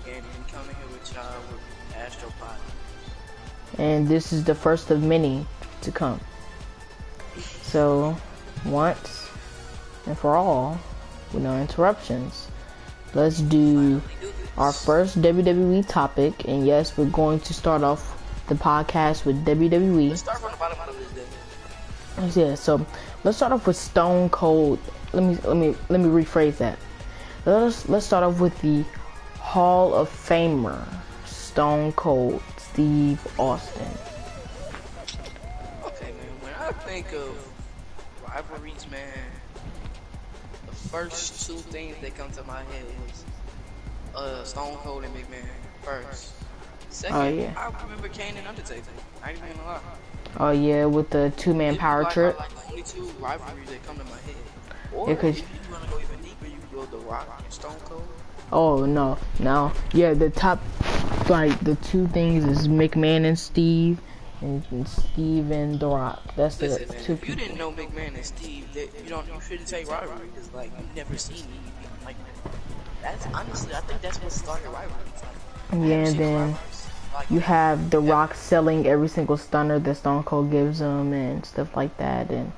Gaming, coming here with y'all with Axstro And this is the first of many to come. So, once and for all, with no interruptions, let's do our first WWE topic. And yes, we're going to start off the podcast with WWE. Let's start from the bottom of this day. Yeah, so let's start off with Stone Cold. Let me rephrase that. Let's start off with the Hall of Famer, Stone Cold Steve Austin. Okay, man. When I think of rivalries, man, the first two things that come to my head is Stone Cold and McMahon. First, second, yeah. I remember Kane and Undertaker. I ain't even gonna lie. Oh yeah, with the two-man power trip. Like the only two rivalries that come to my head. Yeah, Or if you wanna go even deeper, you can go The Rock and Stone Cold. Oh no, yeah, the top, like the two things is McMahon and Steve, and Steve and The Rock. That's the Listen, two. If you didn't know McMahon and Steve, you shouldn't say rivalry because like you've never seen anything like that. That's honestly, I think that's what started rivalries. Yeah, and then you have The Rock selling every single stunner that Stone Cold gives him and stuff like that. And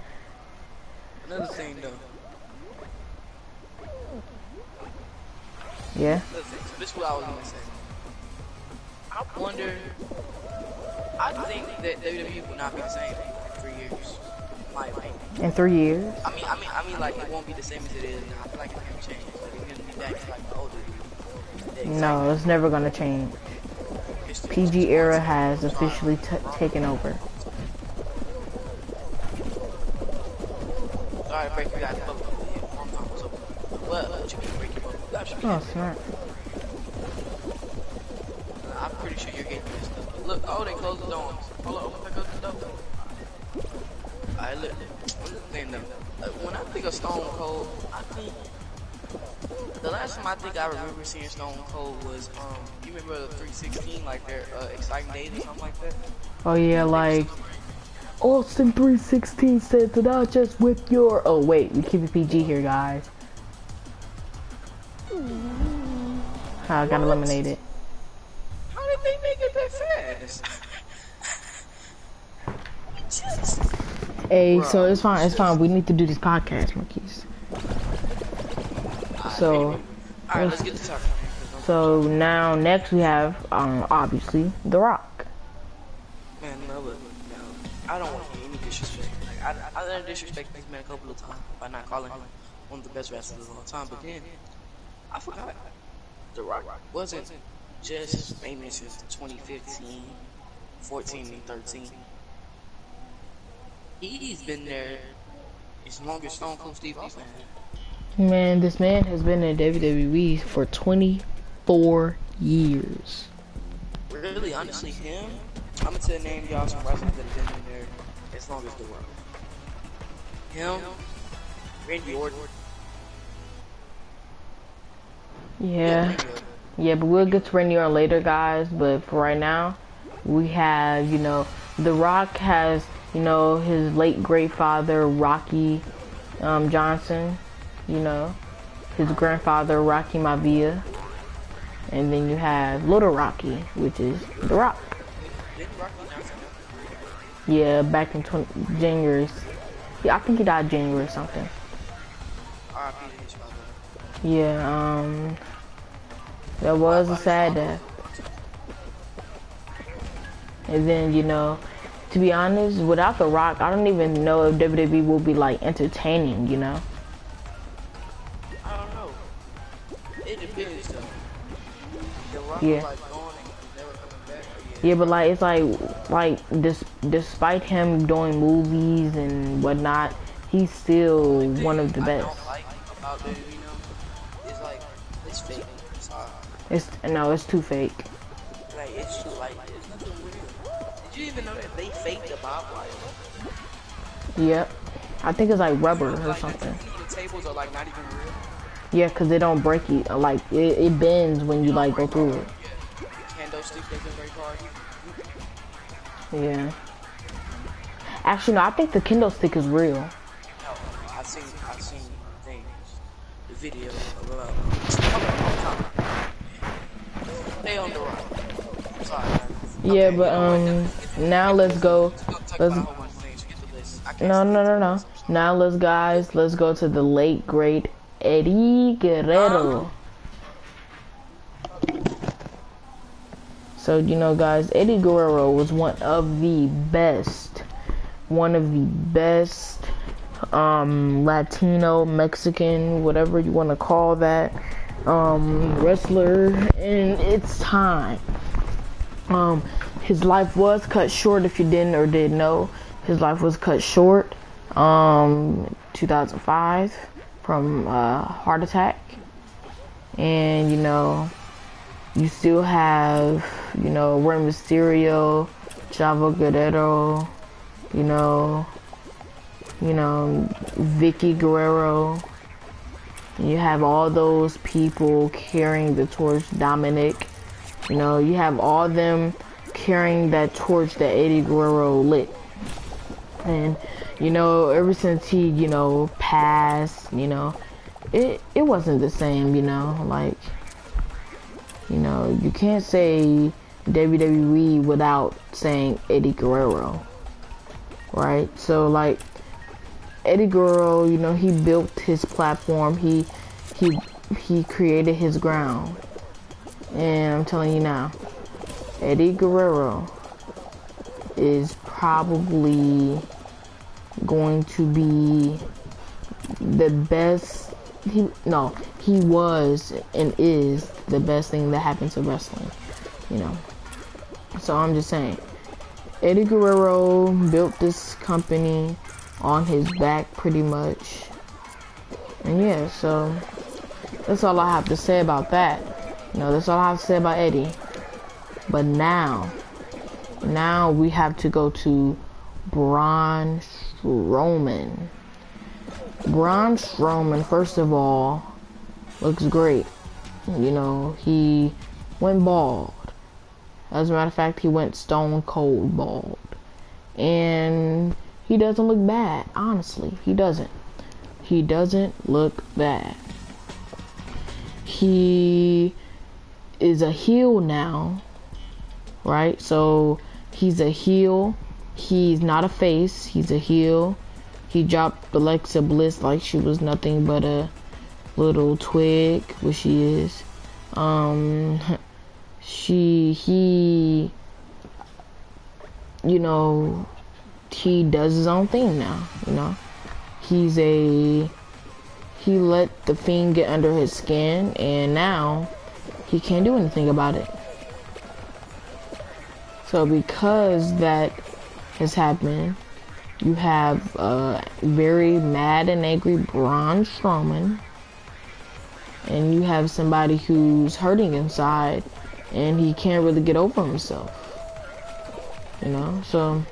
another thing though. Yeah. This is what I was gonna say. I think that WWE will not be the same in 3 years. My opinion. In 3 years? I mean, like it won't be the same as it is now. I feel like it's gonna change. Like it's gonna be back to like the older days. No, it's never gonna change. PG era has officially taken over. Sorry, break you guys up. What you mean break you up? Oh, smart. I'm pretty sure you're getting this stuff. Look, oh, they closed the doors. Hold on, pick up the door. Alright, look. Thing though. When I think of Stone Cold, I think the last time I remember seeing Stone Cold was you remember the 316, like their exciting days or something like that? Oh yeah, like Austin 316 said that I just whipped your. Oh wait, we keep it PG here, guys. I got eliminated. How did they make it that fast? Hey, so it's fine. We need to do this podcast, Marquise. So, alright, let's get to talking. So now next we have obviously The Rock. Man, no, look, no, I don't want to hear any disrespect. Like, I done disrespect this man a couple of times by not calling him one of the best wrestlers of all time, but then I forgot The Rock wasn't just famous in 2015, 14, and 13. He's been there as long as Stone Cold Steve Austin. Man, this man has been in WWE for 24 years. Really, honestly, him, I'm gonna name y'all some wrestlers that have been in there as long as The Rock. Him, Randy Orton. Yeah, but we'll get to Randy Orton later, guys. But for right now, we have, The Rock has, his late great father, Rocky Johnson, his grandfather, Rocky Maivia. And then you have Little Rocky, which is The Rock. Yeah, back in January. Yeah, I think he died January or something. Yeah, that was a sad death. And then, to be honest, without The Rock, I don't even know if WWE will be like entertaining, I don't know. It depends though. The Rock Yeah. was like going and never coming back. Yeah, but like it's like despite him doing movies and whatnot, he's still one of the best. I don't like about WWE, it's like it's fake. Sorry. It's too fake. Like it's nothing real. Did you even know that they faked the Bob Wire? Yep. I think it's like rubber or something. The tables are like not even real. Yeah, cause they don't break it. Like it bends when you like go through it. Yeah. Kendo stick doesn't break hard. Yeah. Actually, no. I think the kendo stick is real. No, I've seen things, the video about. Stay on the rock. I'm sorry. Yeah, Okay, but now let's go. Let's no. Now let's go to the late great Eddie Guerrero. So you know, guys, Eddie Guerrero was one of the best Latino, Mexican, whatever you want to call that, wrestler in its time. His life was cut short, if you didn't or did know. His life was cut short 2005 from heart attack. And you know, you still have, you know, Rey Mysterio, Chavo Guerrero, you know, Vicky Guerrero. You have all those people carrying the torch. Dominic, you know, you have all them carrying that torch that Eddie Guerrero lit. And you know, ever since he, you know, passed, you know, it wasn't the same, you know. Like, you know, you can't say WWE without saying Eddie Guerrero, right? So like, Eddie Guerrero, you know, he built his platform. He created his ground. And I'm telling you now, Eddie Guerrero is probably going to be the best. He was and is the best thing that happened to wrestling, you know. So I'm just saying, Eddie Guerrero built this company on his back pretty much. And yeah, so that's all I have to say about that. You know, that's all I have to say about Eddie. But now we have to go to Braun Strowman. Braun Strowman, first of all, looks great. You know, he went bald. As a matter of fact, he went stone cold bald. And he doesn't look bad, honestly. He doesn't. He doesn't look bad. He is a heel now, right? So he's a heel. He's not a face. He's a heel. He dropped Alexa Bliss like she was nothing but a little twig, which she is. He, you know, he does his own thing now, you know. He let the Fiend get under his skin, and now he can't do anything about it. So because that has happened, you have a very mad and angry Braun Strowman, and you have somebody who's hurting inside, and he can't really get over himself, you know. So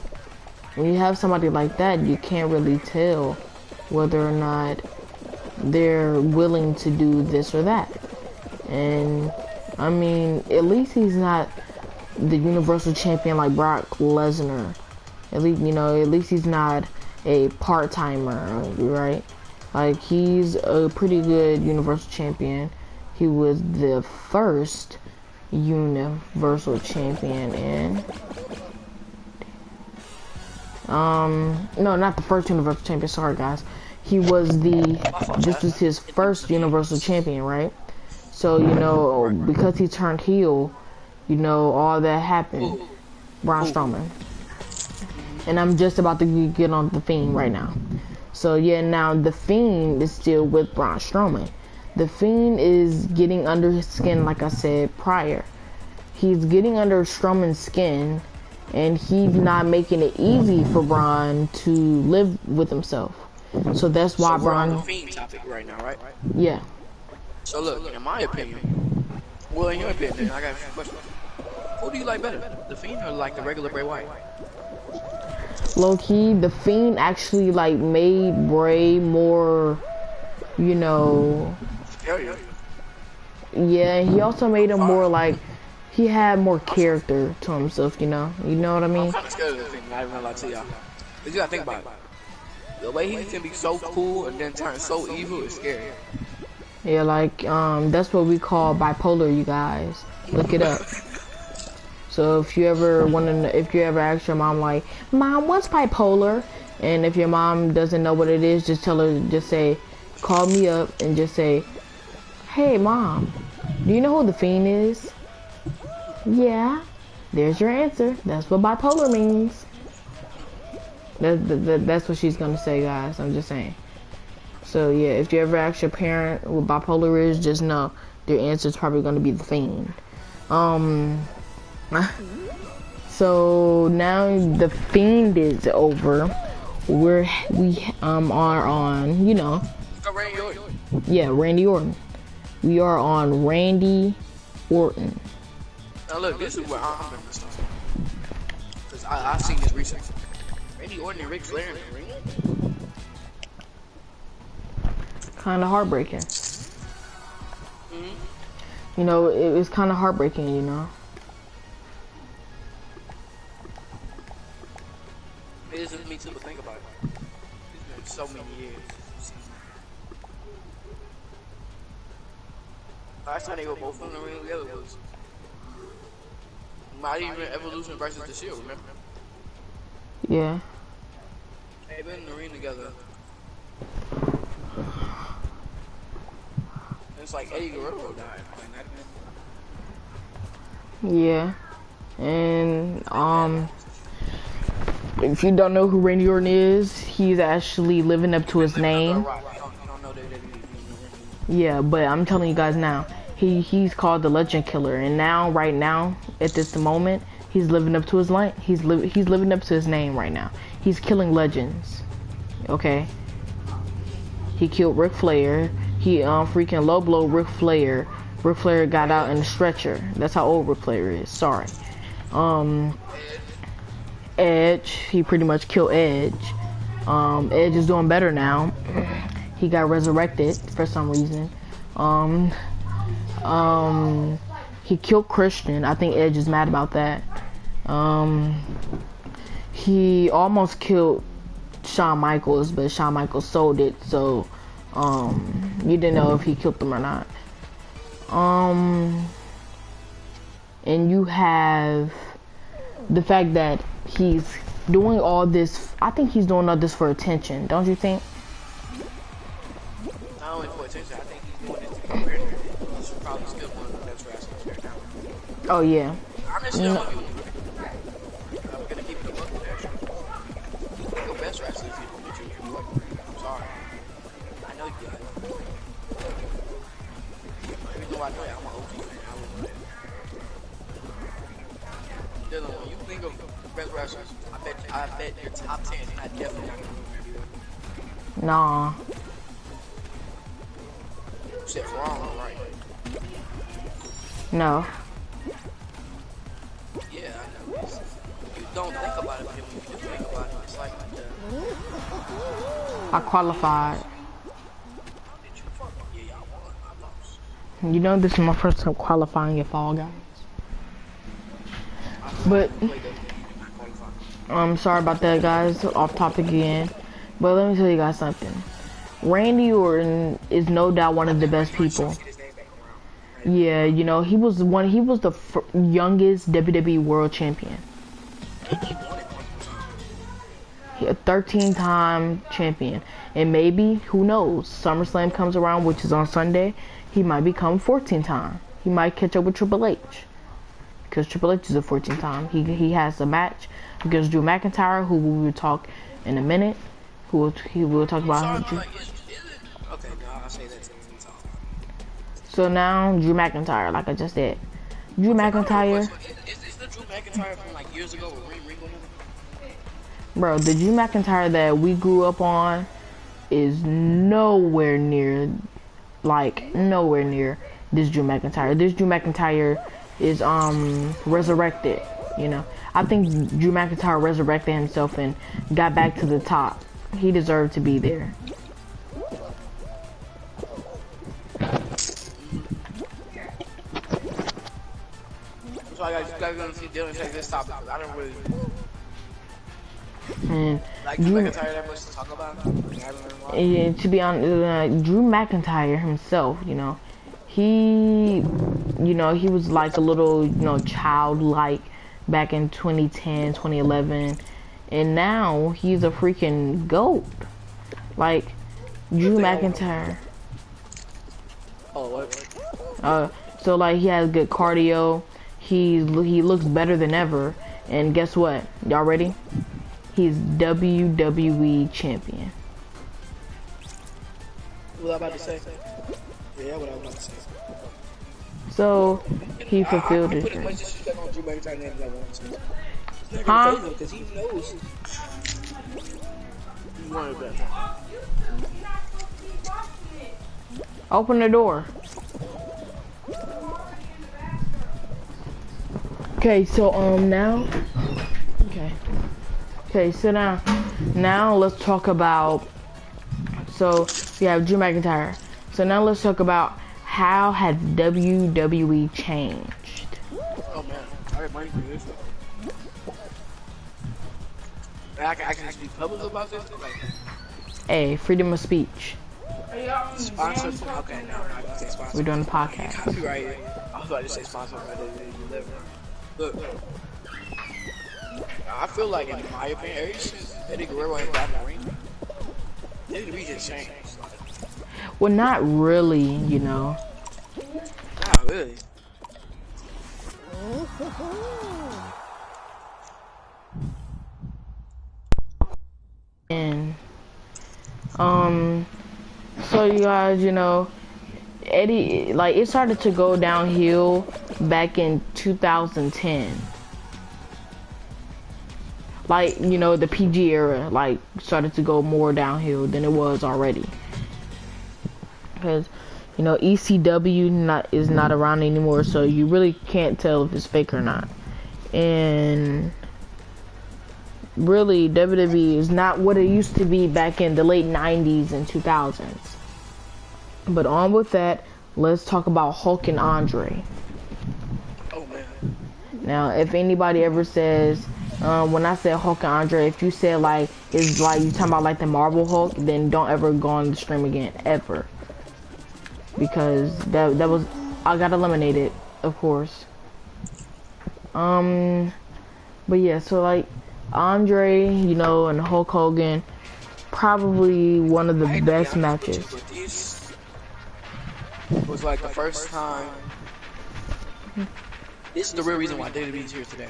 when you have somebody like that, you can't really tell whether or not they're willing to do this or that. And I mean, at least he's not the Universal Champion like Brock Lesnar. At least, you know, at least he's not a part-timer, right? Like, he's a pretty good Universal Champion. He was the first Universal Champion in no, not the first Universal Champion, sorry guys. This was his first Universal Champion, right? So, you know, because he turned heel, you know, all that happened. Braun Strowman. And I'm just about to get on the Fiend right now. So yeah, now the Fiend is still with Braun Strowman. The Fiend is getting under his skin, like I said prior. He's getting under Strowman's skin, and he's not making it easy for Braun to live with himself. So that's why Braun. We're on the Fiend topic right now, right? Yeah. So look, in my opinion, well, in your opinion, I got a few questions. Who do you like better, the Fiend or like the regular Bray Wyatt? Low key, the Fiend actually like made Bray more, you know. Scarier. Yeah, he also made him more like, he had more character to himself, you know. You know what I mean? I'm kind of scared of the Fiend. I ain't gonna lie to y'all. You gotta think about it. The way he can be so cool and then turn so evil is scary. Yeah, like that's what we call bipolar, you guys. Look it up. So if you ever if you ever ask your mom like, Mom, what's bipolar? And if your mom doesn't know what it is, just tell her, just say, call me up and just say, hey Mom, do you know who the Fiend is? Yeah. There's your answer. That's what bipolar means. That's what she's gonna say, guys. I'm just saying. So yeah, if you ever ask your parent what bipolar is, just know their answer is probably gonna be the Fiend. So now the Fiend is over. We are on, you know. Yeah, Randy Orton. We are on Randy Orton. Now look, this is where I'm gonna start. Cause I've seen this recently. Randy Orton and Ric Flair in the ring. Kind of heartbreaking. You know, it was kind of heartbreaking, you know. It is me too, but think about it. It's been so many years. Last time they were both in the ring together was Mighty Evolution versus the Shield, remember? Yeah. They've been in the ring together. It's like Eddie Guerrero died. Yeah. And if you don't know who Randy Orton is, he's actually living up to his name. Yeah, but I'm telling you guys now, he's called the Legend Killer, and now, right now, at this moment, he's living up to his line. He's living up to his name right now. He's killing legends. Okay. He killed Ric Flair. He freaking low blow Ric Flair. Ric Flair got out in the stretcher. That's how old Ric Flair is. Sorry. Edge. He pretty much killed Edge. Edge is doing better now. He got resurrected for some reason. He killed Christian. I think Edge is mad about that. He almost killed Shawn Michaels, but Shawn Michaels sold it, so you didn't know if he killed them or not. And you have the fact that he's doing all this. I think he's doing all this for attention, don't you think? Not only for attention, I think he's doing it to be better. He's probably still one of the best wrestlers right now. Oh yeah. Honestly, I'm gonna keep it a buck with that. Your best wrestler is you. I'm sorry. I know you guys. Even though I know I'm an OG fan, I would know that. Dylan, when you think of best wrestlers, I bet your top 10. I definitely not gonna remember. Nah. Shit wrong, right? No. Yeah, I know. You don't think about it, but when you do think about it, it's like I qualified. did you fuck? Yeah, I won. I lost. You know, this is my first time qualifying at Fall Guys. But I'm sorry about that, guys. Off topic again. But let me tell you guys something. Randy Orton is no doubt one of the best people. Yeah, you know, he was the youngest WWE World Champion. He a 13-time champion. And maybe, who knows, SummerSlam comes around, which is on Sunday, he might become 14-time. He might catch up with Triple H. Because Triple H is a 14-time. He has a match against Drew McIntyre, who we will talk in a minute. He will talk about him. Okay, no, I'll say that to you. So now, Drew McIntyre, like I just said. Drew McIntyre. Is the Drew McIntyre from like years ago with Ring on him? Bro, the Drew McIntyre that we grew up on is nowhere near, nowhere near this Drew McIntyre. This Drew McIntyre is, resurrected, you know. I think Drew McIntyre resurrected himself and got back to the top. He deserved to be there. So I gotta go and see Dylan take this topic because I don't really like Drew McIntyre that much to talk about. To be honest, Drew McIntyre himself, you know, he, you know, he was like a little, you know, childlike back in 2010, 2011, and now he's a freaking GOAT. Like, Drew McIntyre. Oh, what? So like he has good cardio. He looks better than ever. And guess what? Y'all ready? He's WWE champion. What was I about to say? Yeah, what I was about to say. So he fulfilled his dream. I put as much disrespect on Drew McIntyre name as I want to. Huh? Because he knows he wanted better. Open the door. Okay, so now. Okay, sit down. Now let's talk about. So we have Drew McIntyre. So now let's talk about how has WWE changed. Oh man, I got money for this. I can just be public about this. Like, hey, freedom of speech. Sponsored? Okay, no, I didn't say sponsored. We're doing a podcast. Copyright. I was about to say sponsored, but I didn't. Look, I feel like, in my opinion, ever since Eddie Guerrero has gotten the ring, WWE just changed. Well, not really, you know. Not really. And so you guys, you know, Eddie, like, it started to go downhill back in 2010. Like, you know, the PG era, like, started to go more downhill than it was already. Because, you know, ECW is not around anymore, so you really can't tell if it's fake or not. And really, WWE is not what it used to be back in the late 90s and 2000s. But on with that, let's talk about Hulk and Andre. Oh man. Now, if anybody ever says, when I said Hulk and Andre, if you said like, it's like you talking about like the Marvel Hulk, then don't ever go on the stream again, ever. Because that was, I got eliminated, of course. But yeah, so like, Andre, you know, and Hulk Hogan, probably one of the best matches. It was like the first time. This is the real reason why WWE is here today.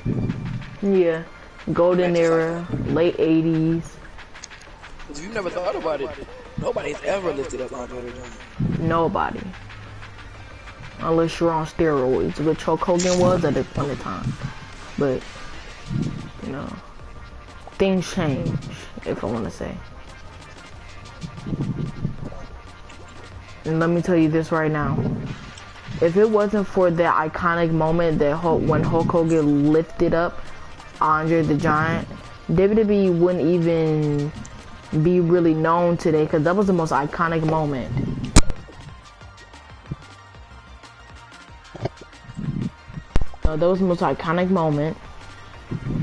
Yeah, golden era, late 80s. Because if you never thought about it, nobody's ever lifted up Andre the Giant. Nobody. Unless you're on steroids, which Hulk Hogan was at the point of time. But, you know, things change, if I want to say. And let me tell you this right now. If it wasn't for the iconic moment that when Hulk Hogan lifted up Andre the Giant, WWE wouldn't even be really known today, because that was the most iconic moment. That was the most iconic moment.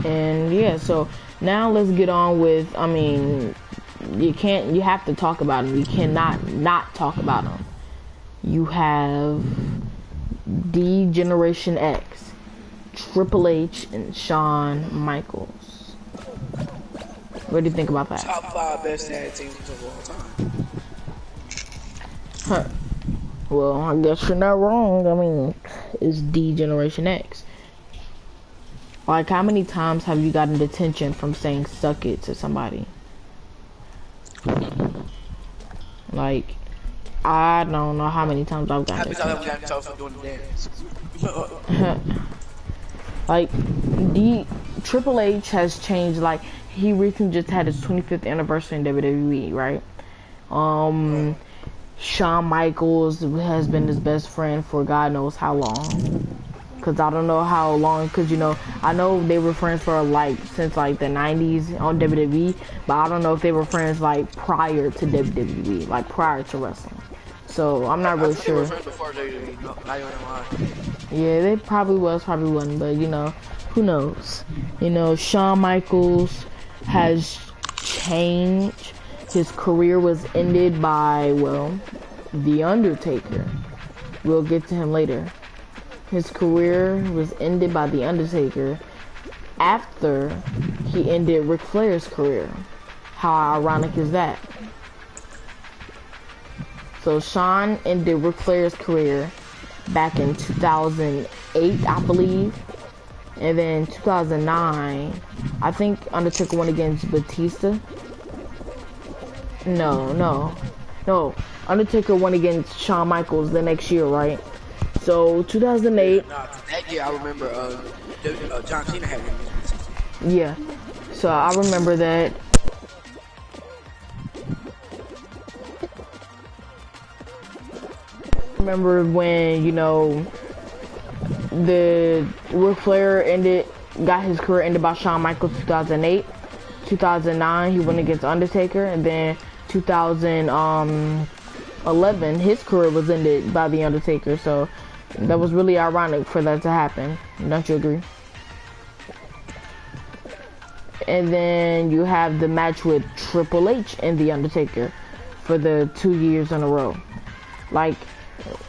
And yeah, so now let's get on with, I mean, you have to talk about him. You cannot not talk about him. You have D-Generation X, Triple H, and Shawn Michaels. What do you think about that? Top 5 best tag teams of all time. Huh. Well, I guess you're not wrong. I mean, it's D-Generation X. Like, how many times have you gotten detention from saying suck it to somebody? Like, I don't know how many times I've gotten detention. Like, Triple H has changed. Like, he recently just had his 25th anniversary in WWE, right? Shawn Michaels has been his best friend for God knows how long. Cause I don't know how long, cause you know, I know they were friends for like, since like the 90s on WWE, but I don't know if they were friends like prior to WWE, like prior to wrestling. So I'm not really sure. Yeah, they probably was, probably wasn't, but you know, who knows? You know, Shawn Michaels has changed. His career was ended by, well, The Undertaker. We'll get to him later. His career was ended by The Undertaker after he ended Ric Flair's career. How ironic is that? So Shawn ended Ric Flair's career back in 2008, I believe. And then 2009, I think Undertaker went against Batista. No. Undertaker went against Shawn Michaels the next year, right? So 2008. Nah, that year I remember John Cena had one. Yeah. So I remember that. Remember when, you know, the Ric Flair got his career ended by Shawn Michaels 2008. 2009 he went against Undertaker, and then 2011 his career was ended by The Undertaker. So that was really ironic for that to happen. Don't you agree? And then you have the match with Triple H and The Undertaker for the 2 years in a row. Like,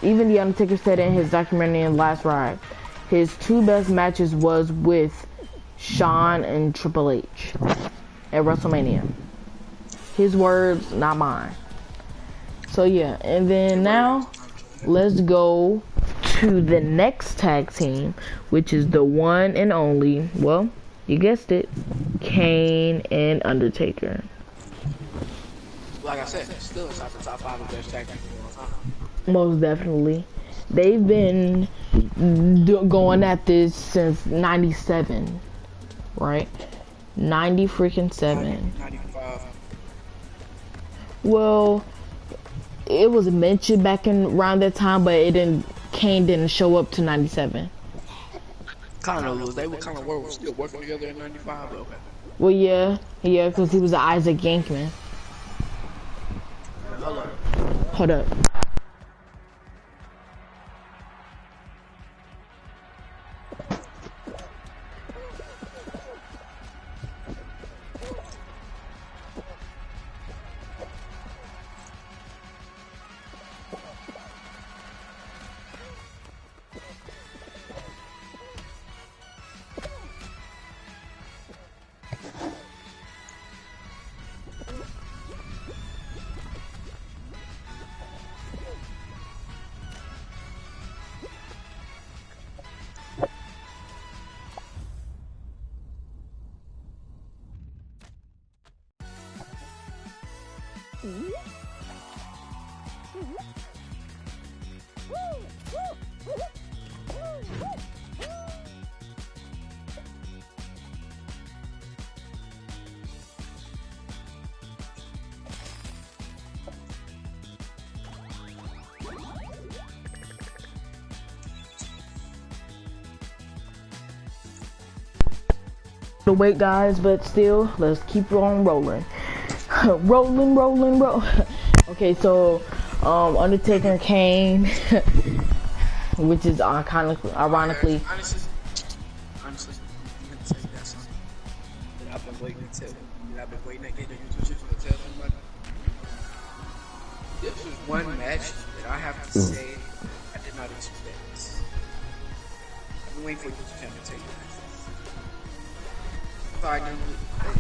even The Undertaker said in his documentary in Last Ride, his two best matches was with Shawn and Triple H at WrestleMania. His words, not mine. So yeah, and then now let's go to the next tag team, which is the one and only, well, you guessed it, Kane and Undertaker. Like I said, still inside the top 5 of best tag teams of all time. Most definitely. They've been going at this since 97, right? 90 freaking 7. 95. Well, it was mentioned back in around that time, but Kane didn't show up to 97. Kind of, they were still working together in 95 though. Well, yeah, because he was Isaac Yankman. Hold up. The weight, guys, but still, let's keep on rolling. rolling. Okay, so Undertaker and Kane, which is kind of ironically. Honestly, I'm gonna tell you that something that I've been waiting to tell. That I've been waiting to get the YouTube channel to tell somebody. This was one match that I have to say I did not expect. I've been waiting for YouTube channel to tell you that.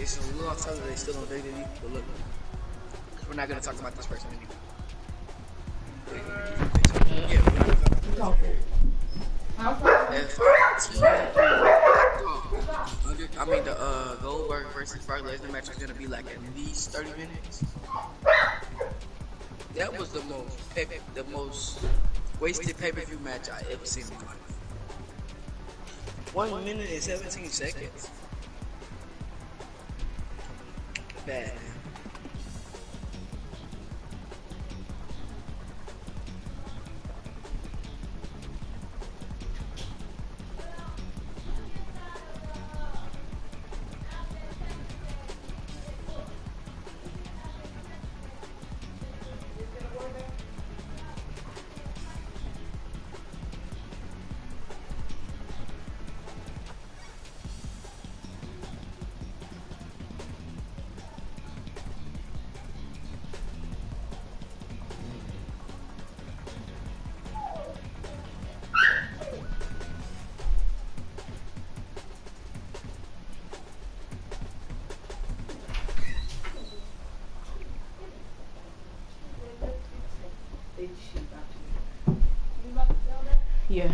It's a little outside that they still on WWE, but look, we're not gonna talk about this person anymore. Yeah, we're not gonna talk about this person. I mean, the Goldberg versus Brock Lesnar match is gonna be like at least 30 minutes. That was the most wasted pay-per-view match I ever seen in my life. 1 minute and 17 seconds. Bad. Yeah.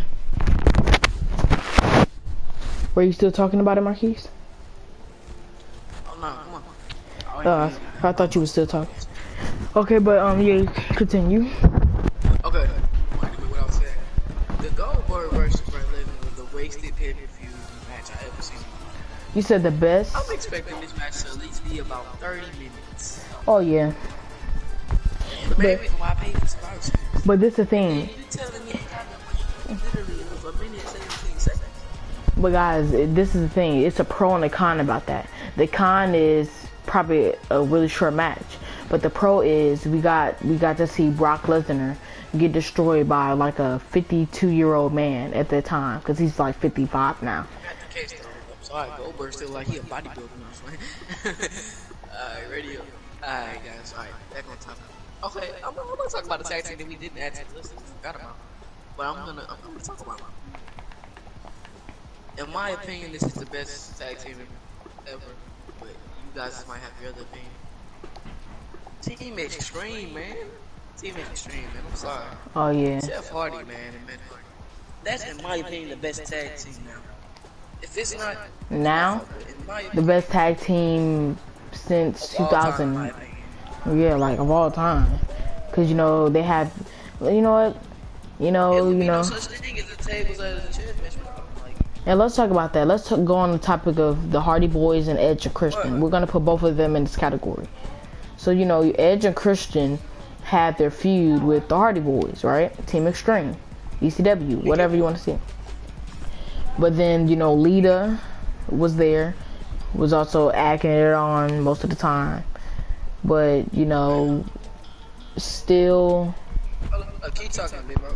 Were you still talking about it, Marquise? Oh no, come on. I thought you were still talking. Okay, but yeah, continue. Okay. What I was saying. The Goldberg versus Bray Lesnar was the wasted pay-per-view match I ever seen. You said the best? I'm expecting this match to at least be about 30 minutes. Oh yeah. The main reason why I paid for Survivor Series. But this the thing. You telling me it got literally it was a minute and 17 seconds. But guys, this is the thing. It's a pro and a con about that. The con is probably a really short match, but the pro is we got to see Brock Lesnar get destroyed by like a 52-year-old man at that time, because he's like 55 now. Not the case though. I'm sorry, Goldberg's still like he a bodybuilder. Alright, radio. Alright guys, alright, back on topic. Okay, I'm gonna talk about the tag team that we didn't add to the list that we forgot about. But I'm gonna talk about it. In my opinion, this is the best tag team ever. But you guys might have your other opinion. Team Extreme, man. Team Extreme, man. I'm sorry. Oh yeah. Jeff Hardy, man, and Matt Hardy. That's in my opinion the best tag team now. If it's not now, the best tag team since 2000. Yeah, like of all time. Cause you know they have, you know what, you know. No such thing as the tables as a chess match. And let's talk about that. Let's go on the topic of the Hardy Boys and Edge and Christian. We're gonna put both of them in this category. So you know, Edge and Christian had their feud with the Hardy Boys, right? Team Extreme, ECW, whatever you want to see. But then you know, Lita was there, was also acting it on most of the time. But you know, still, keep talking, bro.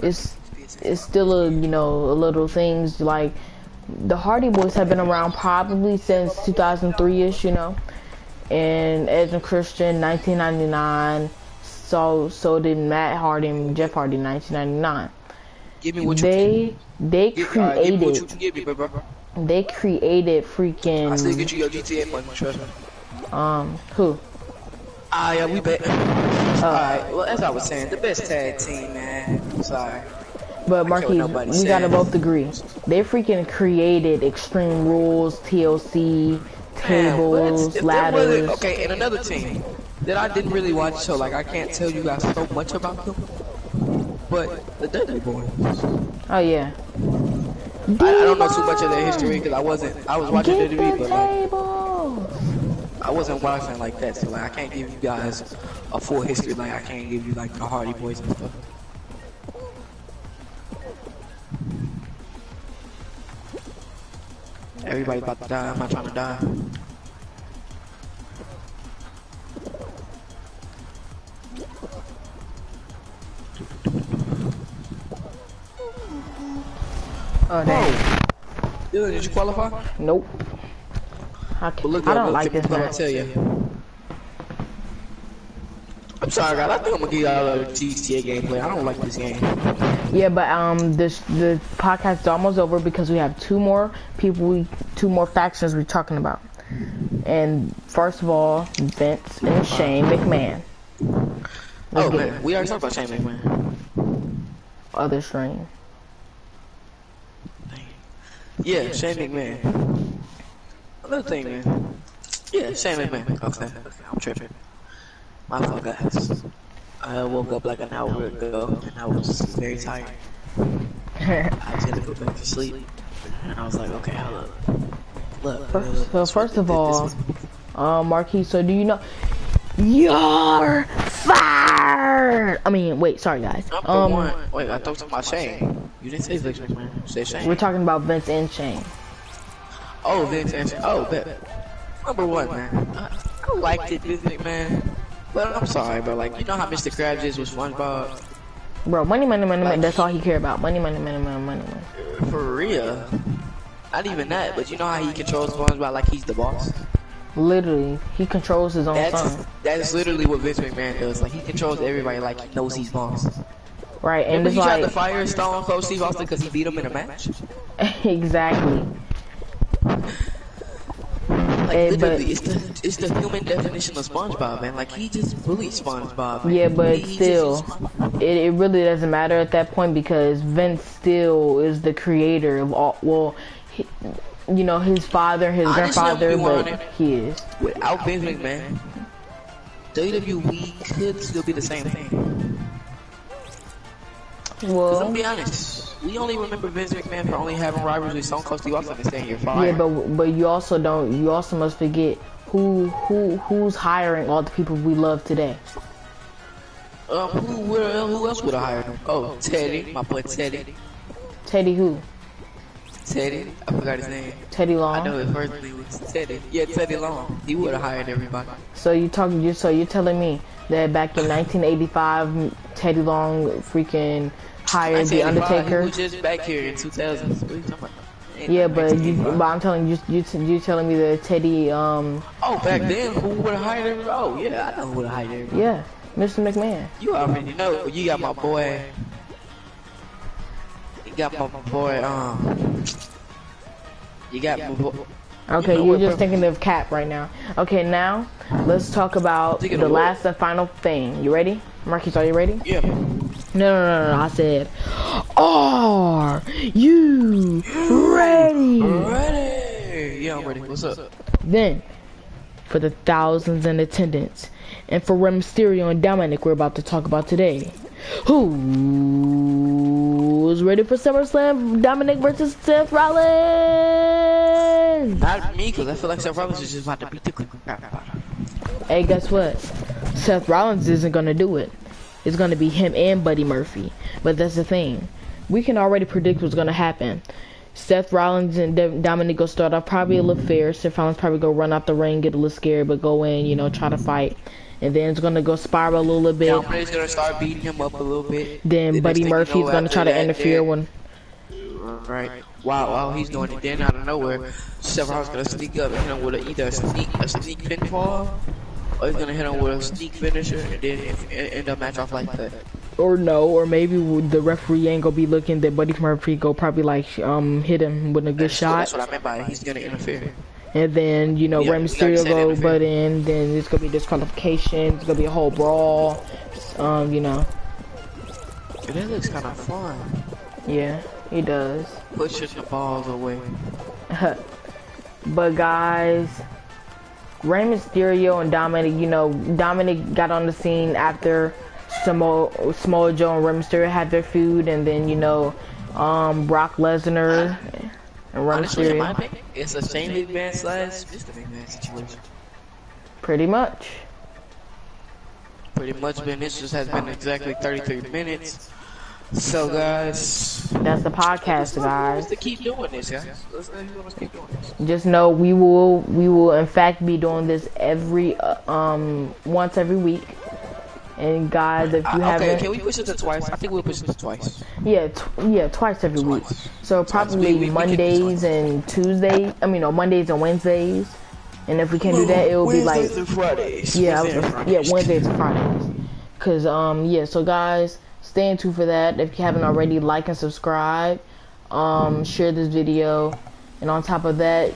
it's still a, you know, a little things like the Hardy Boys have been around probably since 2003ish, you know, and Edge and Christian 1999. So did Matt Hardy and Jeff Hardy 1999. Give me what you they created. Give me what you can give me, bro. They created freaking. I still get you your GTA money, trust me. Who? Yeah, we bet. Alright, well, as I was saying, the best tag team, man. I'm sorry. But Marquise, we gotta both agree. They freaking created Extreme Rules, TLC, tables, ladders. Okay, and another team that I didn't really watch, so like I can't tell you guys so much about them. But the Dudley Boys. Oh yeah. I don't know too much of their history because I was watching WWE, but like, I wasn't watching like that, so like I can't give you guys a full history. Like I can't give you like the Hardy Boys and stuff. Everybody's about to die. I'm not trying to die. Oh dang. Dude, did you qualify? Nope. I don't like this match. I'm sorry, guys. I think I'm gonna give y'all a GTA gameplay. I don't like this game. Yeah, but the podcast is almost over because we have two more factions we're talking about. And first of all, Vince and Shane McMahon. Man, we already talked about Shane McMahon. Other stream. Yeah, Shane McMahon. Another thing, man. Yeah, Shane McMahon. Okay, I'm tripping. My fault, guys. I woke up like an hour ago, and I was very tired. I was gonna go back to sleep, and I was like, okay, hold up. Look. So first of all, Marquise, so do you know you're fired? I mean, wait, sorry guys. Wait, I thought about Shane. You didn't say Vince McMahon. You said Shane. We're talking about Vince and Shane. Oh, Vince and Shane. Oh, bet. Number one, man. I liked it, Vince McMahon. But I'm sorry, bro. Like, you know how Mr. Krabs is with SpongeBob? Bro, money, that's all he care about. Money. For real. Not even that, but you know how he controls SpongeBob like he's the boss? Literally, he controls his own son. That is literally what Vince McMahon does. Like, he controls everybody like he knows he's boss. Right, and it's he like... tried to fire Stone Cold Steve Austin because he beat him in a match? Exactly. Like, Like literally, it's the human definition of SpongeBob, man. Like he just bullied SpongeBob. Man. Yeah, but he still, it really doesn't matter at that point because Vince still is the creator of all. Well, you know, his father, his grandfather, but he is. Without Vince McMahon, WWE could still be the same thing. Well, I'll be honest, we only remember Vince McMahon for only having rivalries with Stone Cold Steve Austin and saying you're fired. Yeah, but you also don't. You also must forget who's hiring all the people we love today. Who else would have hired him? Oh, Teddy, my boy Teddy. Teddy who? Teddy, I forgot his name. Teddy Long. I know his first name was Teddy. Yeah, Teddy Long. He would have hired everybody. So you're telling me that back in 1985, Teddy Long freaking hired The Undertaker? He was just back here in 2000. What are you talking about? Yeah, but I'm telling you telling me that Teddy Oh, back then, who would have hired everybody? Oh, yeah, I know who would have hired everybody. Yeah, Mr. McMahon. You already know. You got my boy. You got my boy. You got my boy. Okay, you're just thinking of Cap right now. Okay, now let's talk about the last and final thing. You ready? Marquise, are you ready? Yeah. No. I said, are you ready? Ready. Yeah, I'm ready. What's up? Then, for the thousands in attendance, and for Rey Mysterio and Dominic we're about to talk about today. Who's ready for SummerSlam? Dominic versus Seth Rollins? Not me, because I feel like Seth Rollins is just about to beat the crap out of him. Hey, guess what? Seth Rollins isn't going to do it. It's going to be him and Buddy Murphy. But that's the thing. We can already predict what's going to happen. Seth Rollins and Dominic go start off probably a little fair. Seth Rollins probably go run out the ring, get a little scared, but go in, you know, try to fight. And then it's going to go spiral a little bit. Dominic's going to start beating him up a little bit. Then Buddy Murphy's going to try to interfere when... Right. While he's doing it, then out of nowhere, Seth Rollins going to sneak up and hit him with either a sneak pinfall, or he's going to hit him with a sneak finisher and then end up match off like that. Or no, or maybe the referee ain't gonna be looking. That Buddy Murphy go probably like hit him with a good shot. That's what I meant by it. He's gonna interfere. And then you know Rey Mysterio go butt in. Then it's gonna be disqualification. It's gonna be a whole brawl. You know. That looks kind of fun. Yeah, he does. Pushing the balls away. But guys, Rey Mysterio and Dominic. You know, Dominic got on the scene after Samoa Joe and Rey Mysterio had their feud, and then you know, Brock Lesnar and Rey Mysterio. It's a Shane McMahon / Mr. McMahon situation. Pretty much, man. This just has been exactly 33 minutes. So guys, that's the podcast, guys. Let's keep doing this, guys. Let's keep doing this. Just know we will in fact be doing this every once every week. And guys, if you haven't... Okay, can we push it to twice? I think we'll push it to twice. Yeah, twice every week. So probably Mondays and Tuesdays. I mean, no, Mondays and Wednesdays. And if we can do that, it will be like... Wednesdays and Fridays. Wednesdays and Fridays. Cause yeah, so guys, stay tuned for that. If you haven't already, like and subscribe. Share this video. And on top of that,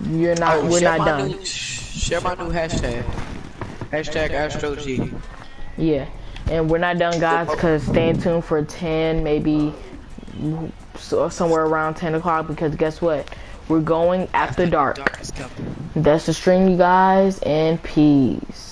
we're not done. Share my new hashtag. Hashtag Axstro G. Yeah, and we're not done, guys, because stay tuned for 10, maybe somewhere around 10 o'clock, because guess what? We're going after dark. That's the stream, you guys, and peace.